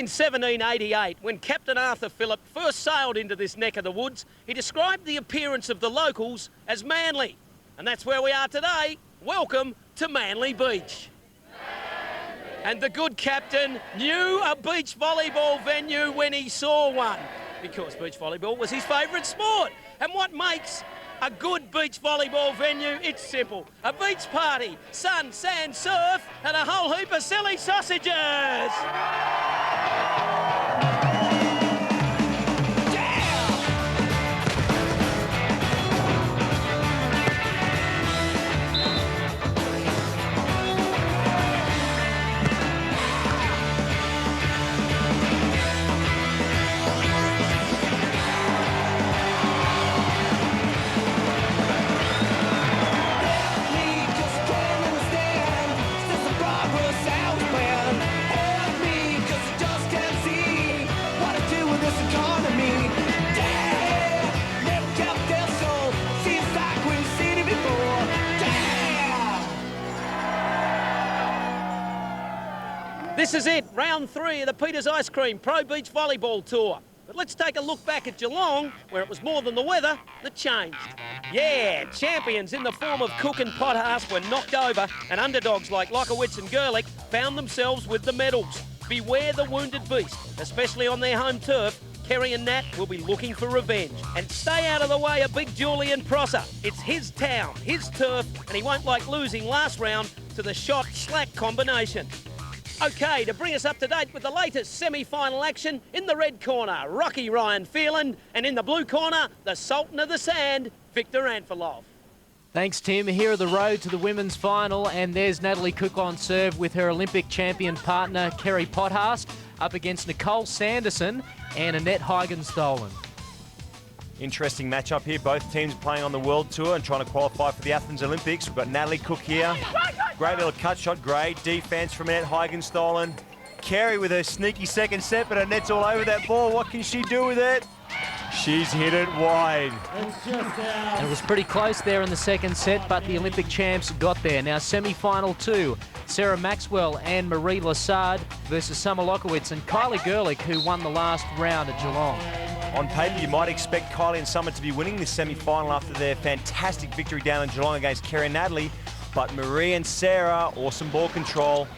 in 1788, when Captain Arthur Phillip first sailed into this neck of the woods, he described the appearance of the locals as manly. And that's where we are today. Welcome to Manly Beach. And the good captain knew a beach volleyball venue when he saw one, because beach volleyball was his favourite sport. And what makes a good beach volleyball venue? It's simple. A beach party, sun, sand, surf, and a whole heap of silly sausages. This is it, round 3 of the Peters Ice Cream Pro Beach Volleyball Tour. But let's take a look back at Geelong, where it was more than the weather that changed. Yeah, champions in the form of Cook and Pothast were knocked over, and underdogs like Lockowitz and Gerlich found themselves with the medals. Beware the wounded beast, especially on their home turf. Kerry and Nat will be looking for revenge. And stay out of the way of big Julian Prosser. It's his town, his turf, and he won't like losing last round to the shot-slack combination. OK, to bring us up to date with the latest semi-final action, in the red corner, Rocky Ryan Phelan, and in the blue corner, the Sultan of the Sand, Victor Anfilov. Thanks, Tim. Here are the road to the women's final, and there's Natalie Cook on serve with her Olympic champion partner, Kerry Pothast, up against Nicole Sanderson and Annette Heigenstolen. Interesting matchup here. Both teams playing on the World Tour and trying to qualify for the Athens Olympics. We've got Natalie Cook here. Great little cut shot, great defense from Annette Heigenstolen. Kerry with her sneaky second set, but Annette's all over that ball. What can she do with it? She's hit it wide. And it was pretty close there in the second set, but the Olympic champs got there. Now semi-final 2, Sarah Maxwell and Marie Lassard versus Summer Lockowitz and Kylie Gerlich, who won the last round at Geelong. On paper, you might expect Kylie and Summer to be winning this semi-final after their fantastic victory down in Geelong against Kerry and Natalie. But Marie and Sarah, awesome ball control.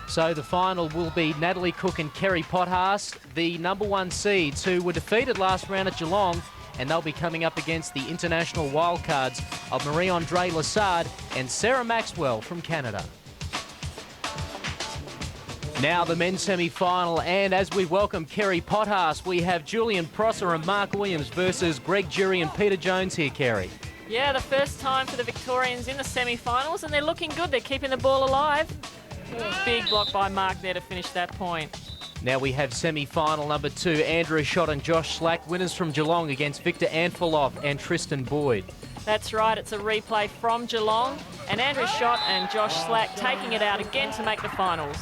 So the final will be Natalie Cook and Kerry Pothast, the #1 seeds who were defeated last round at Geelong, and they'll be coming up against the international wildcards of Marie-Andre Lassard and Sarah Maxwell from Canada. Now the men's semi-final, and as we welcome Kerry Pothast, we have Julian Prosser and Mark Williams versus Greg Jury and Peter Jones here, Kerry. Yeah, the first time for the Victorians in the semi-finals, and they're looking good. They're keeping the ball alive. Big block by Mark there to finish that point. Now we have semi-final number 2, Andrew Schott and Josh Slack, winners from Geelong against Victor Anfilov and Tristan Boyd. That's right, it's a replay from Geelong, and Andrew Schott and Josh Slack taking it out again to make the finals.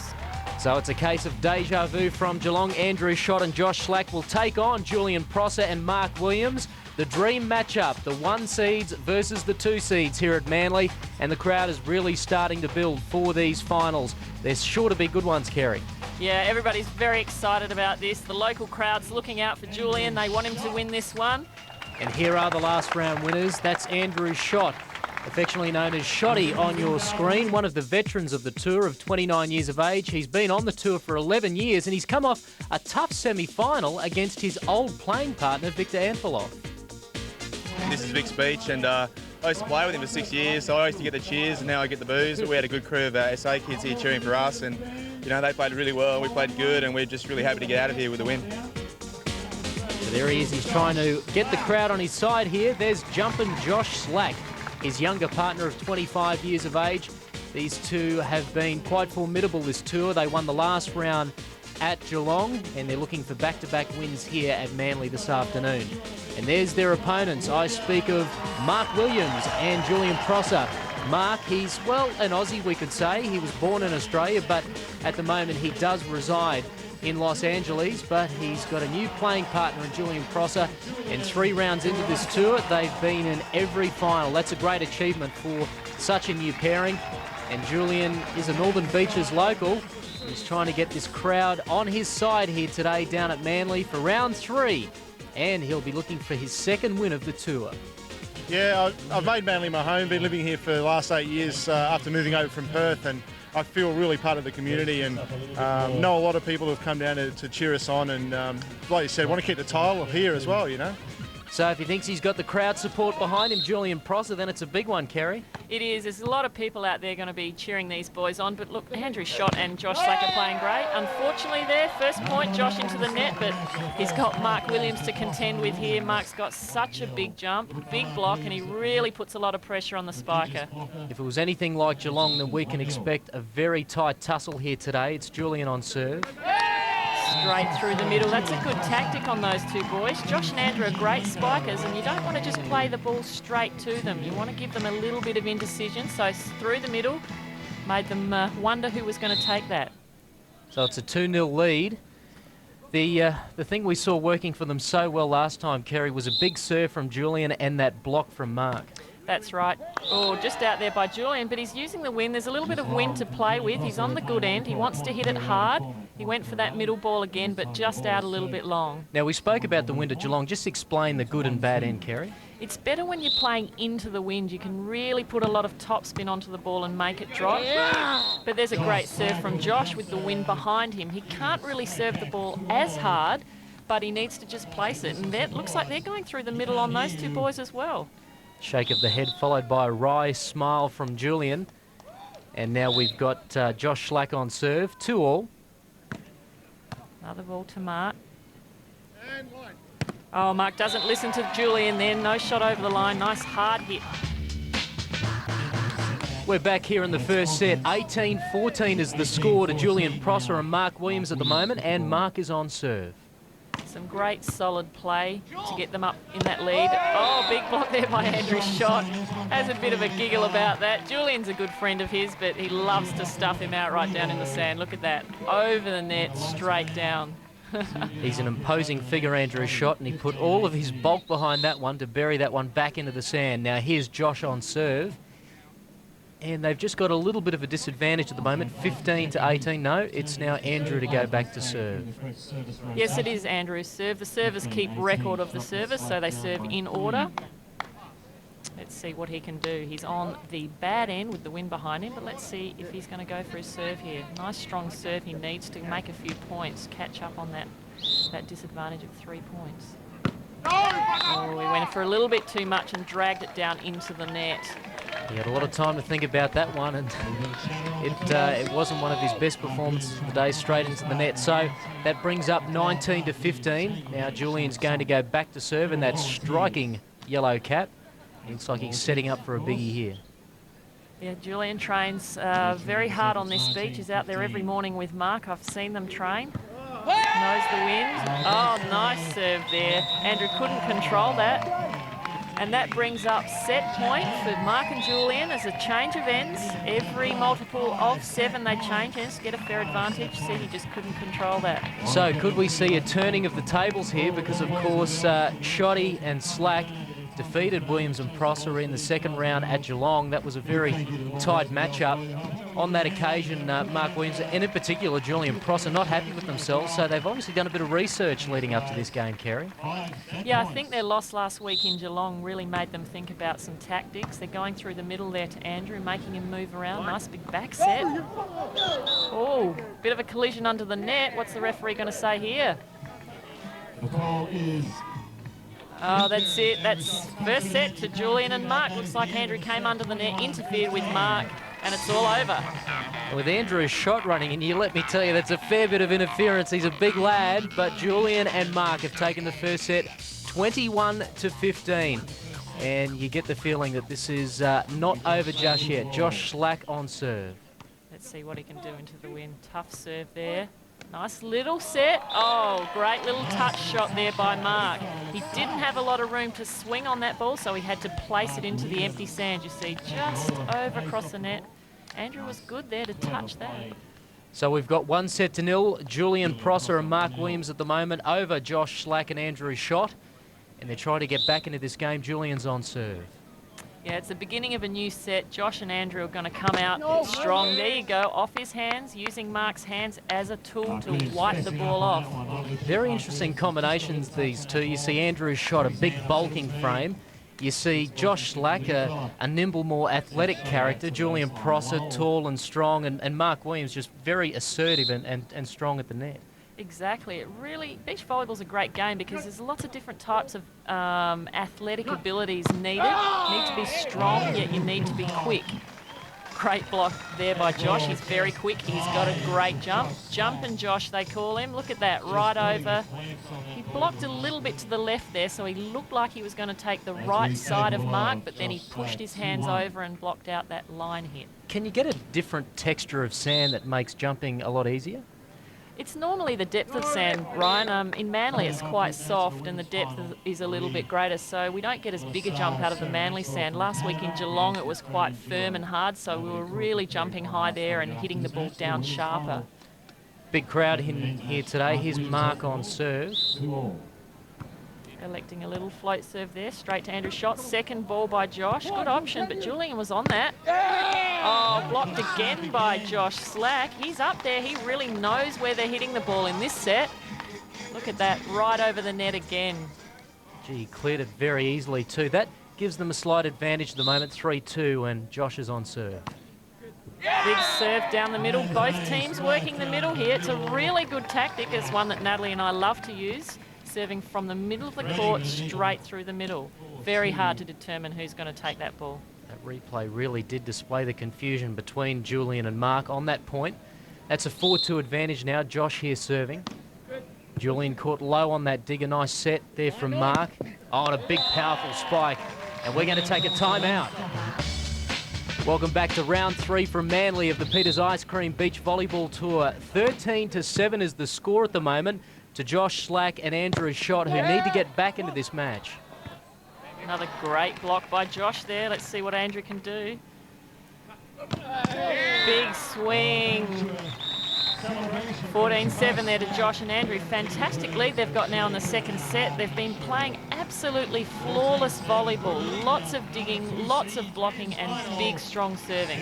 So it's a case of deja vu from Geelong. Andrew Schott and Josh Slack will take on Julian Prosser and Mark Williams. The dream matchup, the 1 seeds versus the 2 seeds here at Manly, and the crowd is really starting to build for these finals. There's sure to be good ones, Kerry. Yeah, everybody's very excited about this. The local crowd's looking out for Julian. They want him to win this one. And here are the last round winners. That's Andrew Schott, affectionately known as Shotty on your screen, one of the veterans of the tour of 29 years of age. He's been on the tour for 11 years, and he's come off a tough semi-final against his old playing partner, Victor Anfilov. This is Vic's beach, and I used to play with him for 6 years, so I used to get the cheers and now I get the boos. We had a good crew of SA kids here cheering for us, and you know, they played really well, we played good, and we're just really happy to get out of here with a win. So there he is, he's trying to get the crowd on his side here. There's jumping Josh Slack, his younger partner of 25 years of age. These two have been quite formidable this tour. They won the last round at Geelong, and they're looking for back-to-back wins here at Manly this afternoon. And there's their opponents. I speak of Mark Williams and Julian Prosser. Mark, he's, well, an Aussie, we could say. He was born in Australia, but at the moment he does reside in Los Angeles, but he's got a new playing partner in Julian Prosser, and 3 rounds into this tour, they've been in every final. That's a great achievement for such a new pairing, and Julian is a Northern Beaches local. He's trying to get this crowd on his side here today down at Manly for round 3. And he'll be looking for his second win of the tour. Yeah, I've made Manly my home, been living here for the last 8 years after moving over from Perth, and I feel really part of the community and know a lot of people who've come down to cheer us on, and like you said, want to keep the title here as well, you know. So if he thinks he's got the crowd support behind him, Julian Prosser, then it's a big one, Kerry. It is. There's a lot of people out there going to be cheering these boys on. But look, Andrew Schott and Josh Slack are playing great. Unfortunately there, first point, Josh into the net, but he's got Mark Williams to contend with here. Mark's got such a big jump, big block, and he really puts a lot of pressure on the spiker. If it was anything like Geelong, then we can expect a very tight tussle here today. It's Julian on serve. Straight through the middle. That's a good tactic on those two boys. Josh and Andrew are great spikers, and you don't want to just play the ball straight to them. You want to give them a little bit of indecision. So through the middle, made them wonder who was going to take that. So it's a 2-0 lead. The thing we saw working for them so well last time, Kerry, was a big serve from Julian and that block from Mark. That's right. Oh, just out there by Julian, but he's using the wind. There's a little bit of wind to play with. He's on the good end. He wants to hit it hard. He went for that middle ball again, but just out a little bit long. Now, we spoke about the wind at Geelong. Just explain the good and bad end, Kerry. It's better when you're playing into the wind. You can really put a lot of topspin onto the ball and make it drop. But there's a great serve from Josh with the wind behind him. He can't really serve the ball as hard, but he needs to just place it. And it looks like they're going through the middle on those two boys as well. Shake of the head followed by a wry smile from Julian. And now we've got Josh Slack on serve, 2-all. Another ball to Mark. Oh, Mark doesn't listen to Julian then. No shot over the line. Nice hard hit. We're back here in the first set. 18-14 is the score to Julian Prosser and Mark Williams at the moment, and Mark is on serve. Some great solid play to get them up in that lead. Oh, big block there by Andrew Schott. Has a bit of a giggle about that. Julian's a good friend of his, but he loves to stuff him out right down in the sand. Look at that. Over the net, straight down. He's an imposing figure, Andrew Schott, and he put all of his bulk behind that one to bury that one back into the sand. Now here's Josh on serve. And they've just got a little bit of a disadvantage at the moment, 15-18. No, it's now Andrew to go back to serve. Yes, it is Andrew's serve. The servers keep record of the service, so they serve in order. Let's see what he can do. He's on the bad end with the wind behind him, but let's see if he's going to go for his serve here. Nice strong serve he needs to make a few points, catch up on that disadvantage of 3 points. Oh, he went for a little bit too much and dragged it down into the net. He had a lot of time to think about that one, and it wasn't one of his best performances of the day, straight into the net. So that brings up 19-15. Now Julian's going to go back to serve in that striking yellow cap. Looks like he's setting up for a biggie here. Yeah, Julian trains very hard on this beach. He's out there every morning with Mark. I've seen them train. Knows the wind. Oh, nice serve there. Andrew couldn't control that. And that brings up set point for Mark and Julian as a change of ends. Every multiple of 7 they change ends to get a fair advantage. See, he just couldn't control that. So could we see a turning of the tables here? Because, of course, Shotty and Slack defeated Williams and Prosser in the second round at Geelong. That was a very tight matchup. On that occasion, Mark Williams, and in particular Julian Prosser, not happy with themselves, so they've obviously done a bit of research leading up to this game, Kerry. Yeah, I think their loss last week in Geelong really made them think about some tactics. They're going through the middle there to Andrew, making him move around. Nice big back set. Oh, bit of a collision under the net. What's the referee going to say here? Oh, that's it. That's first set to Julian and Mark. Looks like Andrew came under the net, interfered with Mark, and it's all over. With Andrew's shot running, and you let me tell you, that's a fair bit of interference. He's a big lad, but Julian and Mark have taken the first set 21-15. And you get the feeling that this is not over just yet. Josh Slack on serve. Let's see what he can do into the wind. Tough serve there. Nice little set. Oh, great little touch shot there by Mark. He didn't have a lot of room to swing on that ball, so he had to place it into the empty sand. You see, just over across the net. Andrew was good there to touch that. So we've got 1-0. Julian Prosser and Mark Williams at the moment over Josh Slack and Andrew Schott. And they're trying to get back into this game. Julian's on serve. Yeah, it's the beginning of a new set. Josh and Andrew are going to come out strong. There you go, off his hands, using Mark's hands as a tool to wipe the ball off. Very interesting combinations, these two. You see Andrew's shot, a big bulking frame. You see Josh Slack, a nimble, more athletic character. Julian Prosser, tall and strong. And Mark Williams, just very assertive and strong at the net. Exactly. Beach volleyball's a great game because there's lots of different types of athletic abilities needed. You need to be strong, yet you need to be quick. Great block there by Josh. He's very quick. He's got a great jump. Jumpin' Josh, they call him. Look at that, right over. He blocked a little bit to the left there, so he looked like he was going to take the right side of Mark, but then he pushed his hands over and blocked out that line hit. Can you get a different texture of sand that makes jumping a lot easier? It's normally the depth of sand, Ryan. In Manly it's quite soft and the depth is a little bit greater, so we don't get as big a jump out of the Manly sand. Last week in Geelong it was quite firm and hard, so we were really jumping high there and hitting the ball down sharper. Big crowd in here today. Here's Mark on serve. Electing a little float serve there, straight to Andrew's shot. Second ball by Josh. Good option, but Julian was on that. Oh, blocked again by Josh Slack. He's up there. He really knows where they're hitting the ball in this set. Look at that, right over the net again. Gee, he cleared it very easily too. That gives them a slight advantage at the moment, 3-2, and Josh is on serve. Big serve down the middle. Both teams working the middle here. It's a really good tactic. It's one that Natalie and I love to use. Serving from the middle of the court straight through the middle. Very hard to determine who's going to take that ball. That replay really did display the confusion between Julian and Mark on that point. That's a 4-2 advantage now. Josh here serving. Julian caught low on that dig. A nice set there from Mark. Oh, and a big, powerful spike. And we're going to take a timeout. Welcome back to round 3 from Manly of the Peters Ice Cream Beach Volleyball Tour. 13-7 is the score at the moment, to Josh Slack and Andrew Schott, who need to get back into this match. Another great block by Josh there. Let's see what Andrew can do. Big swing. 14-7 there to Josh and Andrew. Fantastic lead they've got now in the second set. They've been playing absolutely flawless volleyball. Lots of digging, lots of blocking, and big, strong serving.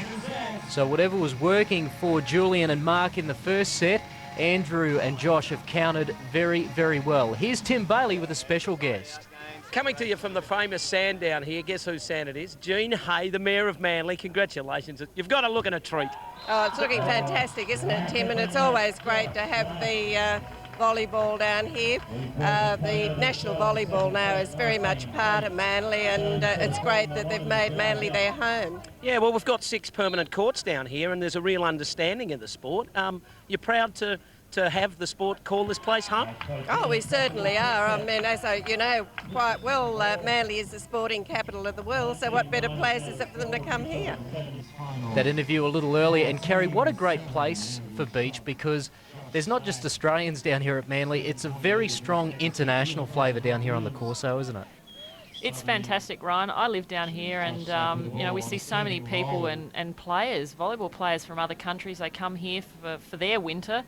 So whatever was working for Julian and Mark in the first set, Andrew and Josh have countered very, very well. Here's Tim Bailey with a special guest. Coming to you from the famous sand down here, guess whose sand it is? Jean Hay, the Mayor of Manly. Congratulations. You've got to look at a treat. Oh, it's looking fantastic, isn't it, Tim? And it's always great to have the volleyball down here. The national volleyball now is very much part of Manly, and it's great that they've made Manly their home. Yeah, well, we've got 6 permanent courts down here, and there's a real understanding of the sport. You're proud to have the sport call this place home? Oh, we certainly are. I mean, as you know quite well, Manly is the sporting capital of the world, so what better place is it for them to come here? That interview a little earlier, and Kerry, what a great place for beach, because there's not just Australians down here at Manly, it's a very strong international flavour down here on the Corso, isn't it? It's fantastic, Ryan. I live down here and, you know, we see so many people and players, volleyball players from other countries. They come here for their winter.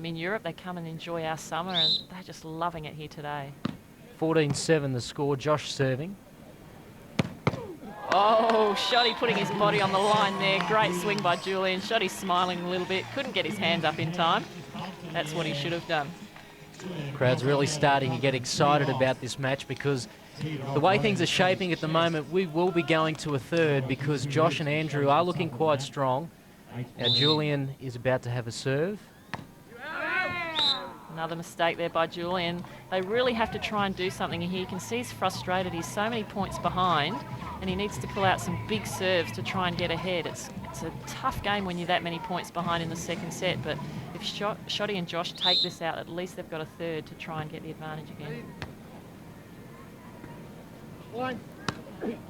In Europe, they come and enjoy our summer, and they're just loving it here today. 14-7 the score, Josh serving. Oh, Shoddy putting his body on the line there. Great swing by Julian. Shoddy smiling a little bit. Couldn't get his hands up in time. That's what he should have done. Crowd's really starting to get excited about this match because the way things are shaping at the moment, we will be going to a third because Josh and Andrew are looking quite strong. Now Julian is about to have a serve. Another mistake there by Julian. They really have to try and do something here. You can see he's frustrated. He's so many points behind, and he needs to pull out some big serves to try and get ahead. It's a tough game when you're that many points behind in the second set, but if Shoddy and Josh take this out, at least they've got a third to try and get the advantage again.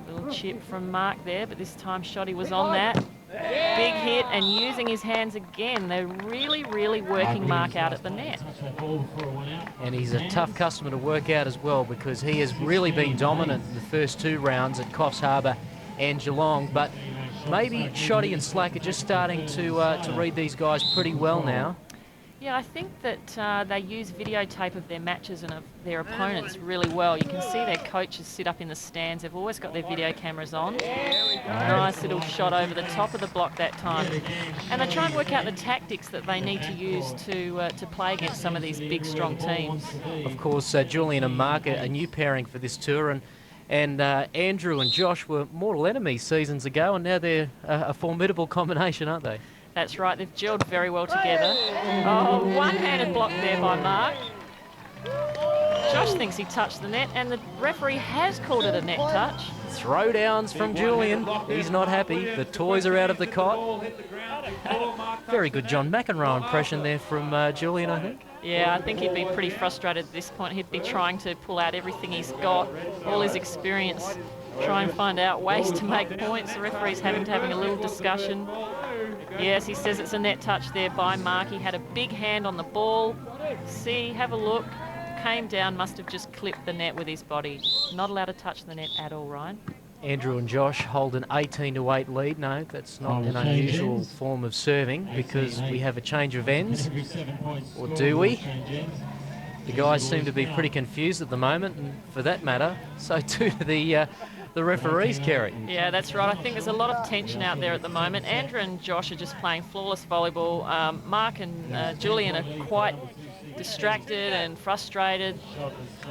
Little chip from Mark there, but this time Shoddy was on that. Big hit and using his hands again. They're really, really working Mark out at the net. And he's a tough customer to work out as well because he has really been dominant in the first 2 rounds at Coffs Harbour and Geelong. But maybe Shoddy and Slack are just starting to read these guys pretty well now. Yeah, I think that they use videotape of their matches and of their opponents really well. You can see their coaches sit up in the stands. They've always got their video cameras on. Nice little shot over the top of the block that time. And they try and work out the tactics that they need to use to play against some of these big, strong teams. Of course, Julian and Mark, a new pairing for this tour, and Andrew and Josh were mortal enemies seasons ago, and now they're a formidable combination, aren't they? That's right, they've gelled very well together. Oh, one-handed block there by Mark. Josh thinks he touched the net, and the referee has called it a net touch. Throwdowns from Julian. He's not happy. The toys are out of the cot. Very good John McEnroe impression there from Julian, I think. Yeah, I think he'd be pretty frustrated at this point. He'd be trying to pull out everything he's got, all his experience, try and find out ways to make points. The referee's having a little discussion. Yes, he says it's a net touch there by Mark. He had a big hand on the ball. See, have a look. Came down, must have just clipped the net with his body. Not allowed to touch the net at all, Ryan. Andrew and Josh hold an 18-8 lead. No, that's not an unusual form of serving because we have a change of ends. Or do we? The guys seem to be pretty confused at the moment, and for that matter, so too do the referees, Kerry. Yeah, that's right. I think there's a lot of tension out there at the moment. Andrew and Josh are just playing flawless volleyball. Mark and Julian are quite distracted and frustrated.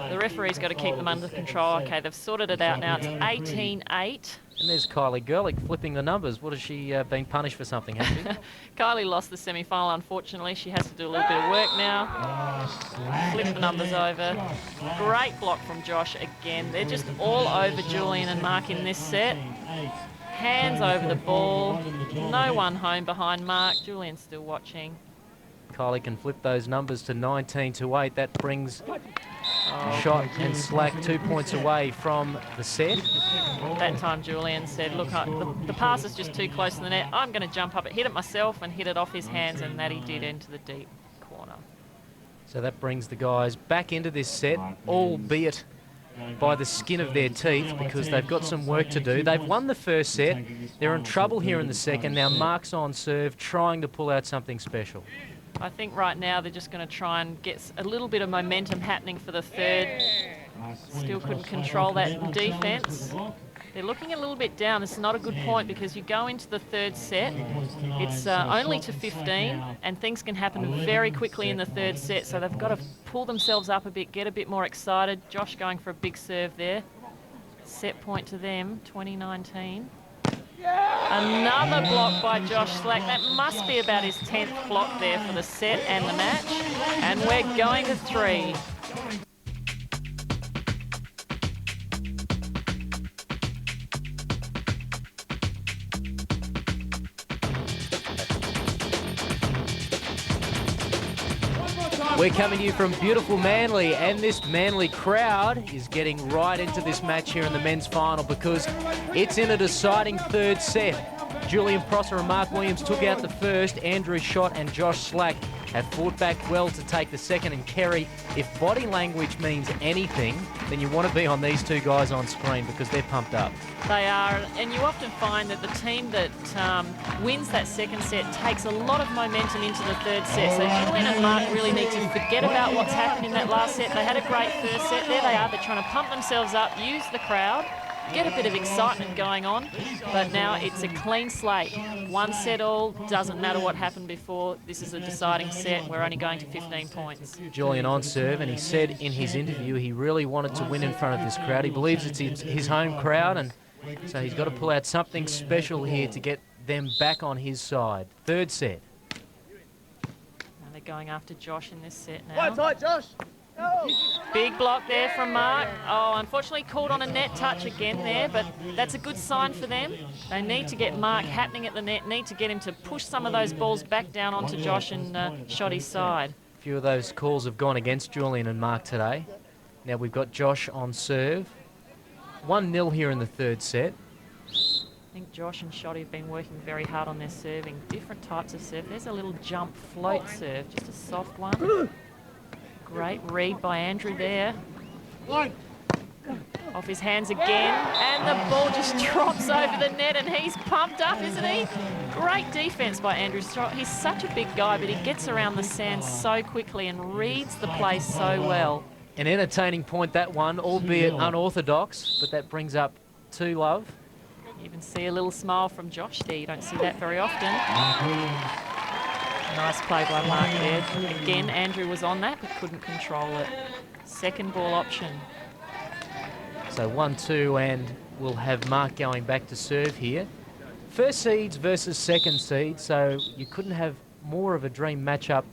The referee's got to keep them under control. Okay, they've sorted it out now. It's 18-8. And there's Kylie Gerlich flipping the numbers. What has she been punished for something, has she? Kylie lost the semi-final, unfortunately. She has to do a little bit of work now. Flip the numbers over. Great block from Josh again. They're just all over Julian and Mark in this set. Hands over the ball. No one home behind Mark. Julian's still watching. Kylie can flip those numbers to 19-8. That brings Shot and Slack 2 points away from the set. That time Julian said, look, the pass is just too close to the net. I'm going to jump up, hit it myself and hit it off his hands, and that he did into the deep corner. So that brings the guys back into this set, albeit by the skin of their teeth, because they've got some work to do. They've won the first set. They're in trouble here in the second. Now Mark's on serve, trying to pull out something special. I think right now they're just going to try and get a little bit of momentum happening for the third. Still couldn't control that defense. They're looking a little bit down. It's not a good point because you go into the third set. It's only to 15, and things can happen very quickly in the third set. So they've got to pull themselves up a bit, get a bit more excited. Josh going for a big serve there. Set point to them, 2019. Another block by Josh Slack. That must be about his 10th block there for the set and the match. And we're going to 3. We're coming to you from beautiful Manly, and this Manly crowd is getting right into this match here in the men's final because it's in a deciding third set. Julian Prosser and Mark Williams took out the first. Andrew Shott and Josh Slack have fought back well to take the second. And Kerry, if body language means anything, then you want to be on these two guys on screen because they're pumped up. They are, and you often find that the team that wins that second set takes a lot of momentum into the third set. So Julian and Mark really need to forget about what's happened in that last set. They had a great first set. There they are. They're trying to pump themselves up, use the crowd, get a bit of excitement going on. But now it's a clean slate. One set all, doesn't matter what happened before. This is a deciding set. We're only going to 15 points. Julian on serve, and he said in his interview he really wanted to win in front of this crowd. He believes it's his home crowd, and so he's got to pull out something special here to get them back on his side. Third set. Now they're going after Josh in this set now. Quite tight, Josh. No. Big block there from Mark. Oh, unfortunately called on a net touch again there, but that's a good sign for them. They need to get Mark happening at the net, need to get him to push some of those balls back down onto Josh and Shotty's side. A few of those calls have gone against Julian and Mark today. Now we've got Josh on serve. 1-0 here in the third set. I think Josh and Shotty have been working very hard on their serving. Different types of serve. There's a little jump float serve, just a soft one. Great read by Andrew there. Off his hands again, and the ball just drops over the net, and he's pumped up, isn't he? Great defence by Andrew Stroll. He's such a big guy, but he gets around the sand so quickly and reads the play so well. An entertaining point, that one, albeit unorthodox, but that brings up 2 love. You can see a little smile from Josh there. You don't see that very often. Nice play by Mark there. Again, Andrew was on that, but couldn't control it. Second ball option. So 1-2, and we'll have Mark going back to serve here. First seeds versus second seeds, so you couldn't have more of a dream matchup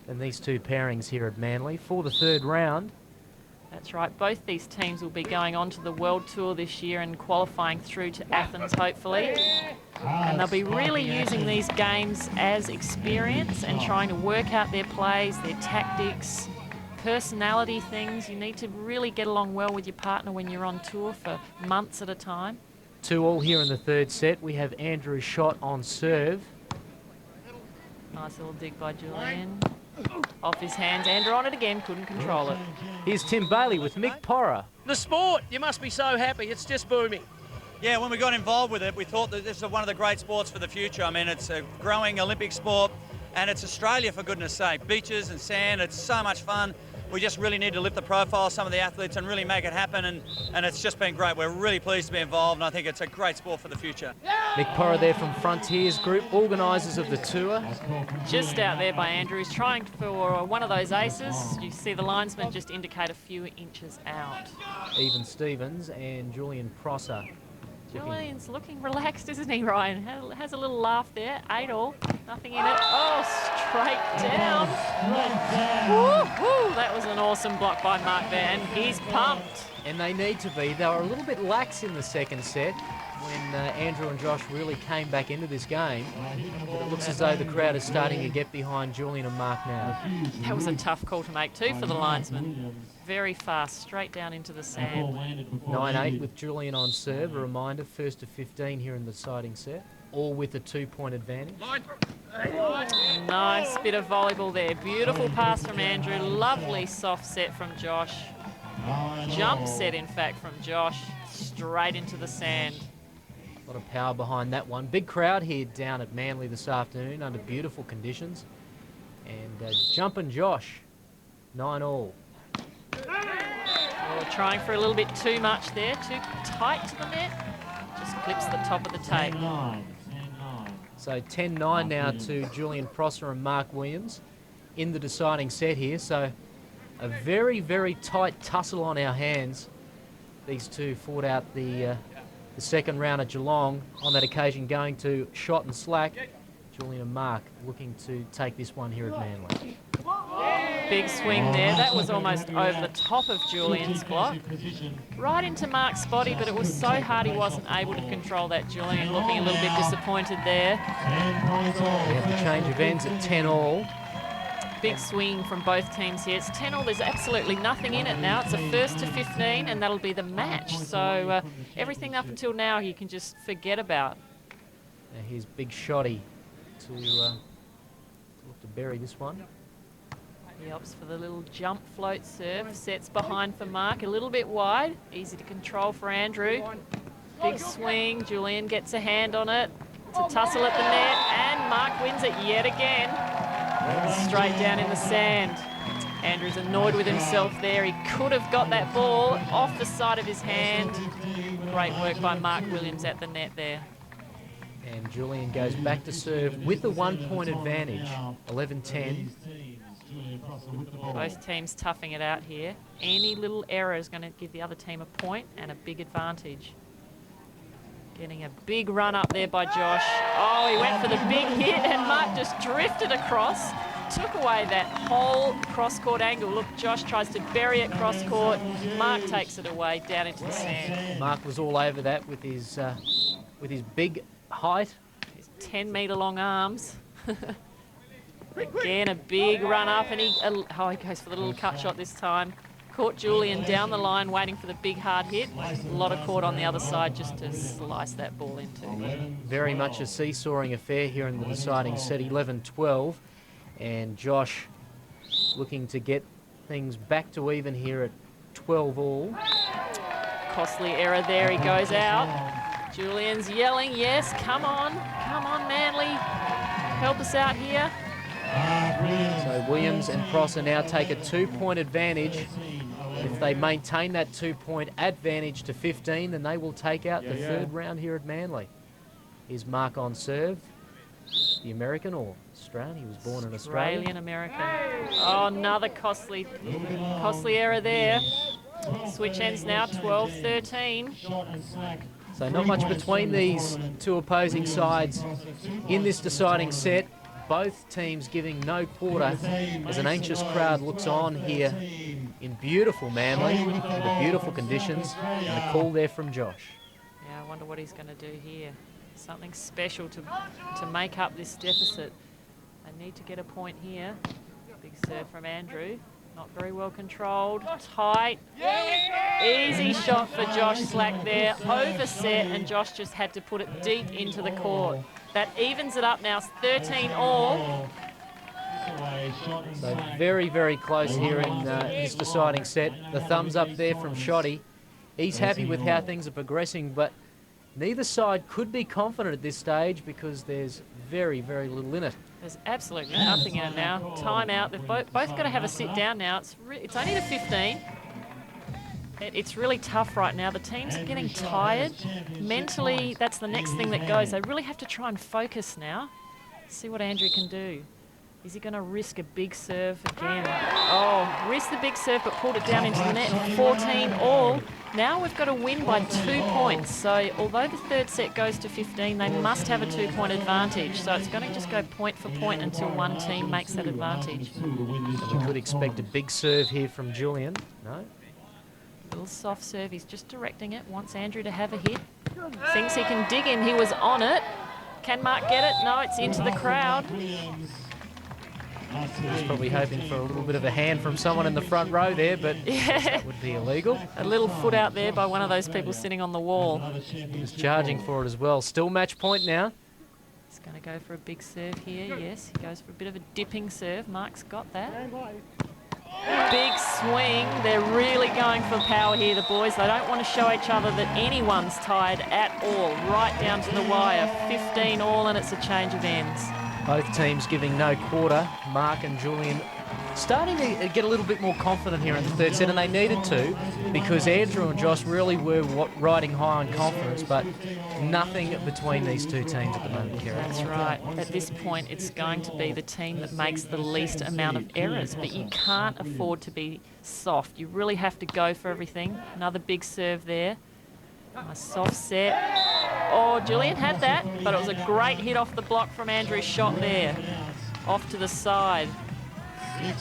than these 2 pairings here at Manly for the 3rd round. That's right. Both these teams will be going on to the World Tour this year and qualifying through to Athens, hopefully. And they'll be really using these games as experience and trying to work out their plays, their tactics, personality things. You need to really get along well with your partner when you're on tour for months at a time. 2-2 here in the 3rd set. We have Andrew's shot on serve. Nice little dig by Julian. Off his hands, Andrew on it again, couldn't control it. Here's Tim Bailey with Mick Porra. The sport, you must be so happy. It's just booming. Yeah, when we got involved with it, we thought that this is one of the great sports for the future. I mean, it's a growing Olympic sport, and it's Australia, for goodness sake. Beaches and sand, it's so much fun. We just really need to lift the profile of some of the athletes and really make it happen, and it's just been great. We're really pleased to be involved, and I think it's a great sport for the future. Mick Porra there from Frontiers Group, organisers of the tour. Just out there by Andrew. He's trying for one of those aces. You see the linesman just indicate a few inches out. Even Stevens and Julian Prosser. Julian's looking relaxed, isn't he, Ryan? Has a little laugh there. 8-all, nothing in it. Oh, straight down. Woo-hoo, that was an awesome block by Mark there, and he's pumped. And they need to be. They were a little bit lax in the second set when Andrew and Josh really came back into this game. But it looks as though the crowd is starting to get behind Julian and Mark now. That was a tough call to make too for the linesman. Very fast, straight down into the sand. 9-8 with Julian on serve. A reminder, 1st to 15 here in the deciding set, all with a 2-point advantage. Nice bit of volleyball there. Beautiful pass from Andrew. Lovely soft set from Josh. Jump set, in fact, from Josh. Straight into the sand. A lot of power behind that one. Big crowd here down at Manly this afternoon under beautiful conditions. And Jumpin' Josh, 9-all. Oh, trying for a little bit too much there. Too tight to the net. Just clips the top of the tape. So 10-9 now to Julian Prosser and Mark Williams in the deciding set here. So a very, very tight tussle on our hands. These 2 fought out the second round at Geelong, on that occasion going to shot and slack. Julian and Mark looking to take this one here at Manly. Big swing there. That was almost over the top of Julian's block. Right into Mark's body, but it was so hard he wasn't able to control that. Julian looking a little bit disappointed there. We have the change of ends at 10-all. Big swing from both teams here. It's 10-all. There's absolutely nothing in it now. It's a 1st to 15, and that'll be the match. So everything up until now you can just forget about. Now here's Big Shotty to look to bury this one. He opts for the little jump float serve. Sets behind for Mark, a little bit wide. Easy to control for Andrew. Big swing. Julian gets a hand on it. It's a tussle at the net, and Mark wins it yet again. Straight down in the sand. Andrew's annoyed with himself there. He could have got that ball off the side of his hand. Great work by Mark Williams at the net there. And Julian goes back to serve with the 1-point advantage, 11-10. Both teams toughing it out here. Any little error is going to give the other team a point and a big advantage. Getting a big run up there by Josh. Oh, he went for the big hit, and Mark just drifted across. Took away that whole cross-court angle. Look, Josh tries to bury it cross-court. Mark takes it away down into the sand. Mark was all over that with his big height. His 10-metre-long arms. Again, a big run up, and he goes for the little cut shot this time. Caught Julian down the line, waiting for the big hard hit. A lot of court on the other side just to slice that ball into. Very much a seesawing affair here in the deciding set, 11-12. And Josh looking to get things back to even here at 12-all. costly error there. He goes out. Julian's yelling, yes, come on, Manly. Help us out here. So Williams and Prosser now take a 2-point advantage. If they maintain that 2-point advantage to 15, then they will take out the third round here at Manly. Here's Mark on serve. The American or Australian? He was born in Australia. Australian-American. Oh, another costly error there. Switch ends now, 12-13. So not much between these two opposing sides in this deciding set. Both teams giving no quarter as an anxious crowd looks on here in beautiful Manly, with the beautiful conditions, and the call there from Josh. Yeah, I wonder what he's going to do here. Something special to make up this deficit. They need to get a point here. Big serve from Andrew. Not very well controlled. Tight. Easy shot for Josh Slack there. Overset, and Josh just had to put it deep into the court. That evens it up now. It's 13 all. So very, very close here in this deciding set. The thumbs up there from Shoddy. He's happy with how things are progressing, but neither side could be confident at this stage because there's very, very little in it. There's absolutely nothing in it now. Time out. They've both got to have a sit down now. It's only to 15. It's really tough right now. The teams are getting tired. Mentally, that's the next thing that goes. They really have to try and focus now. See what Andrew can do. Is he going to risk a big serve again? Oh, risked the big serve but pulled it down into the net. 14 all. Now we've got to win by 2 points. So although the third set goes to 15, they must have a 2-point advantage. So it's going to just go point for point until one team makes that advantage. So we could expect a big serve here from Julian. No? Little soft serve. He's just directing it. Wants Andrew to have a hit. Thinks he can dig in. He was on it. Can Mark get it? No, it's into the crowd. He's probably hoping for a little bit of a hand from someone in the front row there, but that would be illegal. A little foot out there by one of those people sitting on the wall. He's charging for it as well. Still match point now. He's going to go for a big serve here. Yes, he goes for a bit of a dipping serve. Mark's got that. Big swing. They're really going for power here, the boys. They don't want to show each other that anyone's tied at all. Right down to the wire. 15 all, and it's a change of ends. Both teams giving no quarter. Mark and Julian starting to get a little bit more confident here in the third set, and they needed to because Andrew and Josh really were riding high on confidence, but nothing between these two teams at the moment, Kerry. That's right. At this point, it's going to be the team that makes the least amount of errors, but you can't afford to be soft. You really have to go for everything. Another big serve there. A soft set. Oh, Julian had that, but it was a great hit off the block from Andrew's shot there. Off to the side.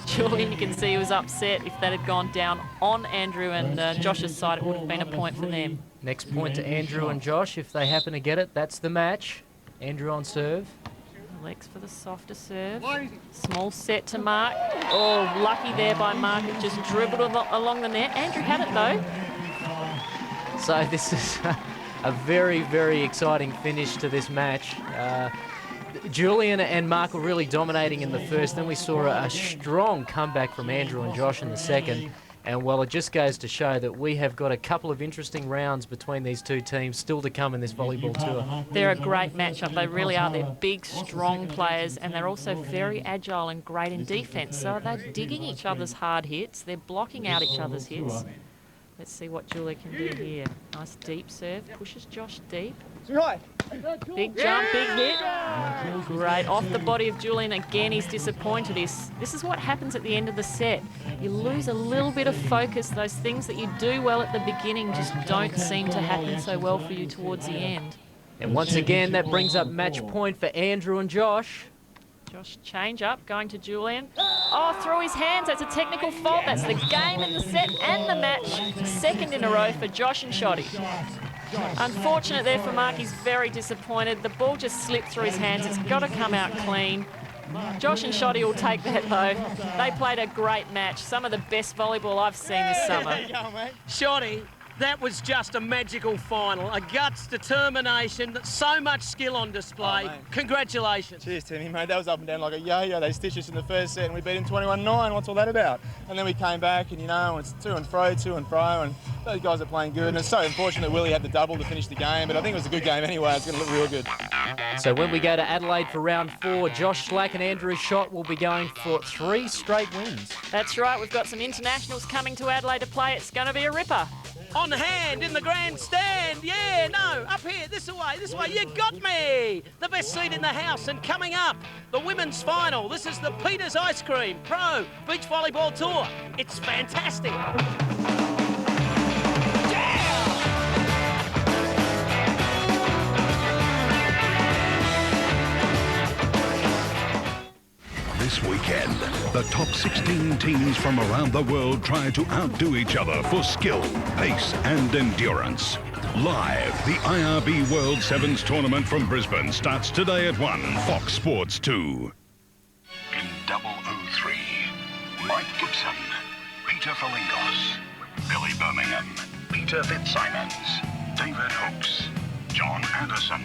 Julian, you can see he was upset. If that had gone down on Andrew and Josh's side, it would have been a point for them. Next point to Andrew and Josh. If they happen to get it, that's the match. Andrew on serve. Alex for the softer serve. Small set to Mark. Oh, lucky there by Mark. It just dribbled along the net. Andrew had it, though. So this is a very, very exciting finish to this match. Julian and Mark were really dominating in the first. Then we saw a strong comeback from Andrew and Josh in the second. And, well, it just goes to show that we have got a couple of interesting rounds between these two teams still to come in this volleyball tour. They're a great matchup. They really are. They're big, strong players, and they're also very agile and great in defence. So they're digging each other's hard hits. They're blocking out each other's hits. Let's see what Julia can do here. Nice deep serve. Pushes Josh deep. Big jump, big hit. Great. Off the body of Julian. Again, he's disappointed. This is what happens at the end of the set. You lose a little bit of focus. Those things that you do well at the beginning just don't seem to happen so well for you towards the end. And once again, that brings up match point for Andrew and Josh. Josh change up, going to Julian. Oh, through his hands. That's a technical fault. That's the game and the set and the match. Second in a row for Josh and Shoddy. Unfortunate there for Mark. He's very disappointed. The ball just slipped through his hands. It's got to come out clean. Josh and Shoddy will take that, though. They played a great match. Some of the best volleyball I've seen this summer. Shoddy, That was just a magical final. A guts, determination, so much skill on display. Oh, Congratulations. Cheers, Timmy, mate. That was up and down like a yo-yo. They stitched us in the first set and we beat them 21-9. What's all that about? And then we came back and, you know, it's to and fro, and those guys are playing good. And it's so unfortunate Willie had the double to finish the game, but I think it was a good game anyway. It's going to look real good. So when we go to Adelaide for round 4, Josh Slack and Andrew Schott will be going for 3 straight wins. That's right, we've got some internationals coming to Adelaide to play. It's going to be a ripper. On hand in the grandstand. Yeah, no, up here, this way. You got me. The best seat in the house. And coming up, the women's final. This is the Peters Ice Cream Pro Beach Volleyball Tour. It's fantastic. This weekend, the top 16 teams from around the world try to outdo each other for skill, pace and endurance. Live, the IRB World Sevens Tournament from Brisbane starts today at 1, Fox Sports 2. In 003, Mike Gibson, Peter Falingos, Billy Birmingham, Peter Fitzsimons, David Hooks, John Anderson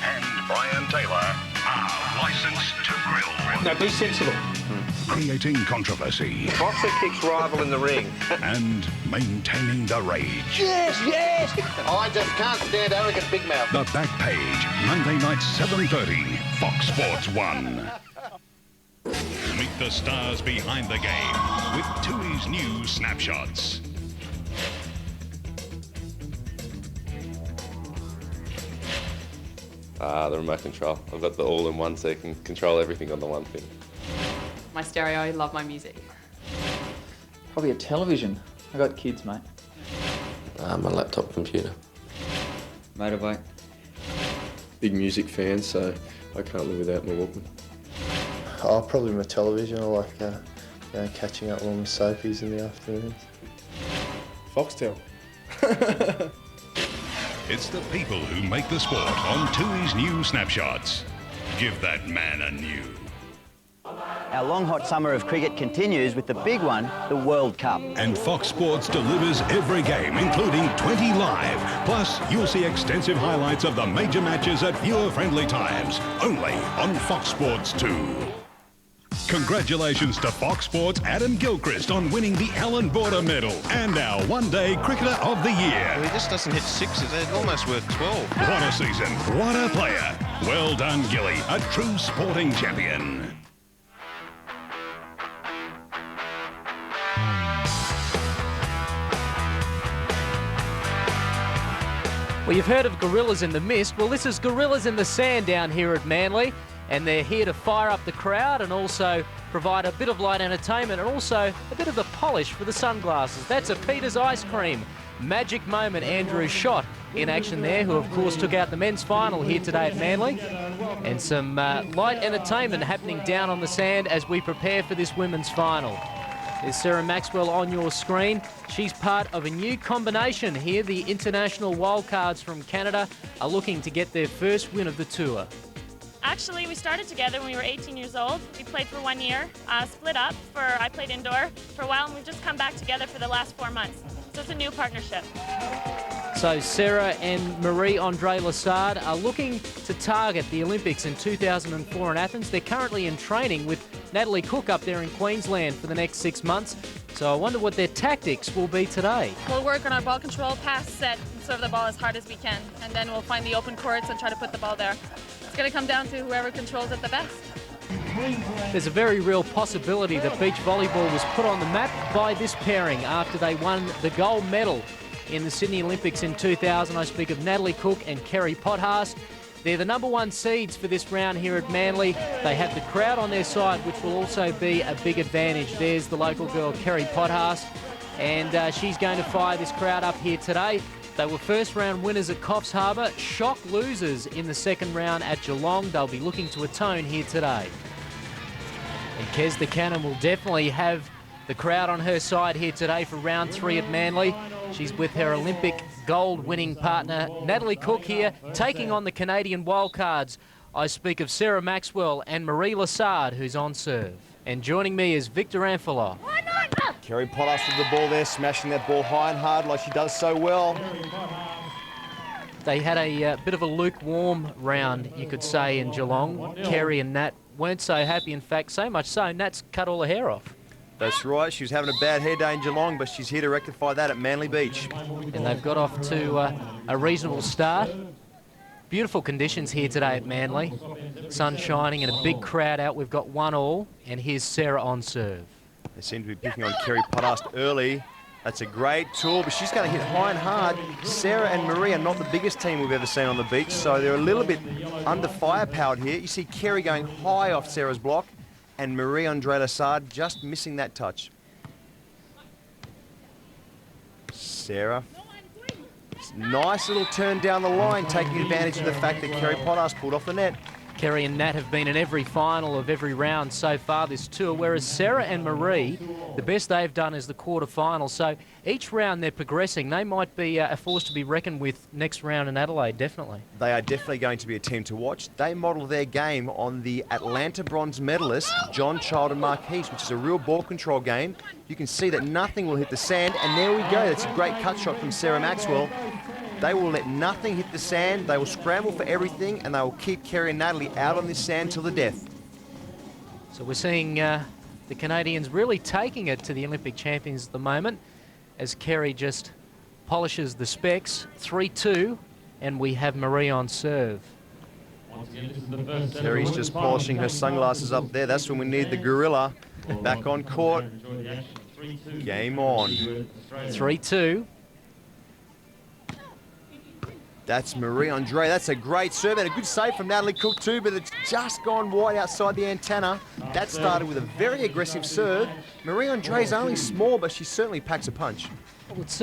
and Brian Taylor are licensed to grill. Now be sensible. Creating controversy. Boxer kicks rival in the ring. And maintaining the rage. Yes, yes! I just can't stand arrogant big mouth. The Back Page, Monday night 7:30, Fox Sports 1. Meet the stars behind the game with Tui's new snapshots. The remote control. I've got the all-in-one so you can control everything on the one thing. My stereo, I love my music. Probably a television. I got kids, mate. My laptop computer. Motorbike. Big music fan, so I can't live without my Walkman. Oh, probably my television. I like catching up with all my soapies in the afternoons. Foxtel. It's the people who make the sport on Tui's new snapshots. Give that man a new. Our long hot summer of cricket continues with the big one, the World Cup. And Fox Sports delivers every game, including 20 live. Plus, you'll see extensive highlights of the major matches at viewer-friendly times, only on Fox Sports 2. Congratulations to Fox Sports' Adam Gilchrist on winning the Allan Border Medal and our One-Day Cricketer of the Year. Well, he just doesn't hit sixes. They're almost worth 12. What a season. What a player. Well done, Gilly, a true sporting champion. Well, you've heard of gorillas in the mist. Well, this is gorillas in the sand down here at Manly. And they're here to fire up the crowd and also provide a bit of light entertainment and also a bit of the polish for the sunglasses. That's a Peters Ice Cream magic moment. Andrew Schott in action there, who of course took out the men's final here today at Manly. And some light entertainment happening down on the sand as we prepare for this women's final. There's Sarah Maxwell on your screen. She's part of a new combination here. The international wildcards from Canada are looking to get their first win of the tour. Actually, we started together when we were 18 years old. We played for 1 year, split up. I played indoor for a while, and we've just come back together for the last 4 months. So it's a new partnership. So Sarah and Marie-Andre Lassard are looking to target the Olympics in 2004 in Athens. They're currently in training with Natalie Cook up there in Queensland for the next 6 months. So I wonder what their tactics will be today. We'll work on our ball control, pass, set, and serve the ball as hard as we can. And then we'll find the open courts and try to put the ball there. It's going to come down to whoever controls it the best. There's a very real possibility that beach volleyball was put on the map by this pairing after they won the gold medal in the Sydney Olympics in 2000. I speak of Natalie Cook and Kerry Potthast. They're the #1 seeds for this round here at Manly. They have the crowd on their side, which will also be a big advantage. There's the local girl, Kerry Potthast, and she's going to fire this crowd up here today. They were first round winners at Coffs Harbour, shock losers in the second round at Geelong. They'll be looking to atone here today. And Kez the Cannon will definitely have the crowd on her side here today for round 3 at Manly. She's with her Olympic gold winning partner, Natalie Cook here, taking on the Canadian wildcards. I speak of Sarah Maxwell and Marie Lassard, who's on serve. And joining me is Victor Anfalo. Why not? Kerry Potas with the ball there, smashing that ball high and hard like she does so well. They had a bit of a lukewarm round, you could say, in Geelong. Kerry and Nat weren't so happy. In fact, so much so, Nat's cut all the hair off. That's right. She was having a bad hair day in Geelong, but she's here to rectify that at Manly Beach. And they've got off to a reasonable start. Beautiful conditions here today at Manly. Sun shining and a big crowd out. We've got 1-1, and here's Sarah on serve. They seem to be picking on Kerry Potas early. That's a great tool, but she's going to hit high and hard. Sarah and Marie are not the biggest team we've ever seen on the beach, so they're a little bit under firepowered here. You see Kerry going high off Sarah's block, and Marie-Andre Lassard just missing that touch. Sarah. Nice little turn down the line, taking advantage of the fact that Kerry Potas pulled off the net. Kerry and Nat have been in every final of every round so far this tour, whereas Sarah and Marie, the best they've done is the quarterfinal. So each round they're progressing. They might be a force to be reckoned with next round in Adelaide, definitely. They are definitely going to be a team to watch. They model their game on the Atlanta bronze medalists, John Child and Mark Heath, which is a real ball control game. You can see that nothing will hit the sand, and there we go. That's a great cut shot from Sarah Maxwell. They will let nothing hit the sand. They will scramble for everything, and they will keep Kerry and Natalie out on this sand till the death. So we're seeing the Canadians really taking it to the Olympic champions at the moment as Kerry just polishes the specs. 3-2, and we have Marie on serve. Kerry's just polishing her sunglasses up there. That's when we need the gorilla back on court. Game on. 3-2. That's Marie-Andre. That's a great serve and a good save from Natalie Cook too, but it's just gone wide outside the antenna. That started with a very aggressive serve. Marie-Andre's only small, but she certainly packs a punch. Well, it's